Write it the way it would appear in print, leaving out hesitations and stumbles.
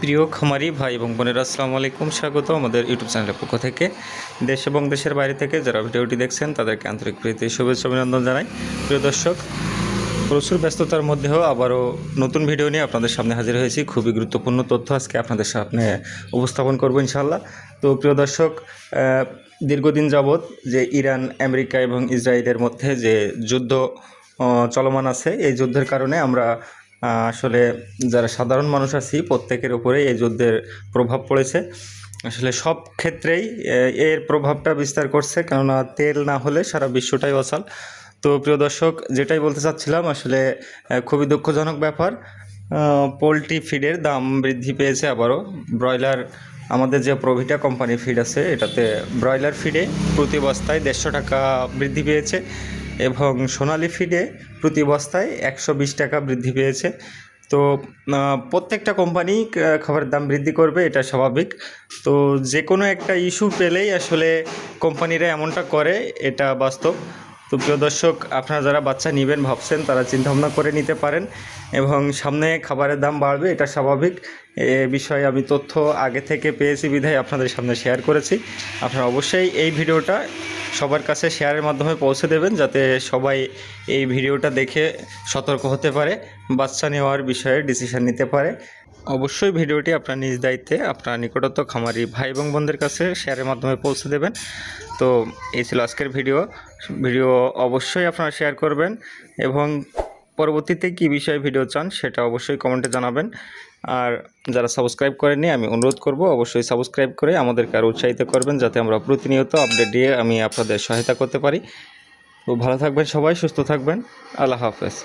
প্রিয় খামারি ভাই এবং বোনেরা, আসসালামু আলাইকুম। স্বাগত আমাদের ইউটিউব চ্যানেলের পক্ষ থেকে। দেশ এবং দেশের বাইরে থেকে যারা ভিডিওটি দেখছেন তাদেরকে আন্তরিক প্রীতি শুভেচ্ছা অভিনন্দন জানাই। প্রিয় দর্শক, প্রচুর ব্যস্ততার মধ্যেও আবারও নতুন ভিডিও নিয়ে আপনাদের সামনে হাজির হয়েছি। খুবই গুরুত্বপূর্ণ তথ্য আজকে আপনাদের সামনে উপস্থাপন করব ইনশাআল্লাহ। তো প্রিয় দর্শক, দীর্ঘদিন যাবৎ যে ইরান, আমেরিকা এবং ইসরায়েলের মধ্যে যে যুদ্ধ চলমান আছে, এই যুদ্ধের কারণে আমরা আসলে যারা সাধারণ মানুষ আছি প্রত্যেকের উপরে এই যুদ্ধের প্রভাব পড়েছে। আসলে সব ক্ষেত্রেই এর প্রভাবটা বিস্তার করছে, কেননা তেল না হলে সারা বিশ্বটাই অচল। তো প্রিয় দর্শক, যেটাই বলতে চাচ্ছিলাম, আসলে খুবই দুঃখজনক ব্যাপার। পোলট্রি ফিডের দাম বৃদ্ধি পেয়েছে আবারও। ব্রয়লার, আমাদের যে প্রভিটা কোম্পানির ফিড আছে, এটাতে ব্রয়লার ফিডে প্রতি বস্তায় 150 টাকা বৃদ্ধি পেয়েছে এবং সোনালি ফিডে প্রতি বস্তায় 120 টাকা বৃদ্ধি পেয়েছে। তো প্রত্যেকটা কোম্পানি খাবারের দাম বৃদ্ধি করবে, এটা স্বাভাবিক। তো যে কোনো একটা ইস্যু পেলেই আসলে কোম্পানিরা এমনটা করে, এটা বাস্তব। তো প্রিয় দর্শক, আপনারা যারা বাচ্চা নেবেন ভাবছেন, তারা চিন্তাভাবনা করে নিতে পারেন এবং সামনে খাবারের দাম বাড়বে, এটা স্বাভাবিক। এ বিষয়ে আমি তথ্য আগে থেকে পেয়েছি বিধায় আপনাদের সামনে শেয়ার করেছি। আপনারা অবশ্যই এই ভিডিওটা সবার কাছে শেয়ারের মাধ্যমে পৌঁছে দেবেন, যাতে সবাই এই ভিডিওটা দেখে সতর্ক হতে পারে, বাচ্চা নেওয়ার বিষয়ে ডিসিশন নিতে পারে। অবশ্যই ভিডিওটি আপনার নিজ দায়িত্বে আপনার নিকটস্থ খামারি ভাই এবং বোনদের কাছে শেয়ারের মাধ্যমে পৌঁছে দেবেন। তো এই ছিল আজকের ভিডিও অবশ্যই আপনারা শেয়ার করবেন এবং পরবর্তীতে কী বিষয়ে ভিডিও চান সেটা অবশ্যই কমেন্টে জানাবেন। আর যারা সাবস্ক্রাইব করেননি, আমি অনুরোধ করব অবশ্যই সাবস্ক্রাইব করে আমাদেরকে আরও উৎসাহিত করবেন, যাতে আমরা প্রতিনিয়ত আপডেট দিয়ে আমি আপনাদের সহায়তা করতে পারি। তো ভালো থাকবেন সবাই, সুস্থ থাকবেন। আল্লাহ হাফেজ।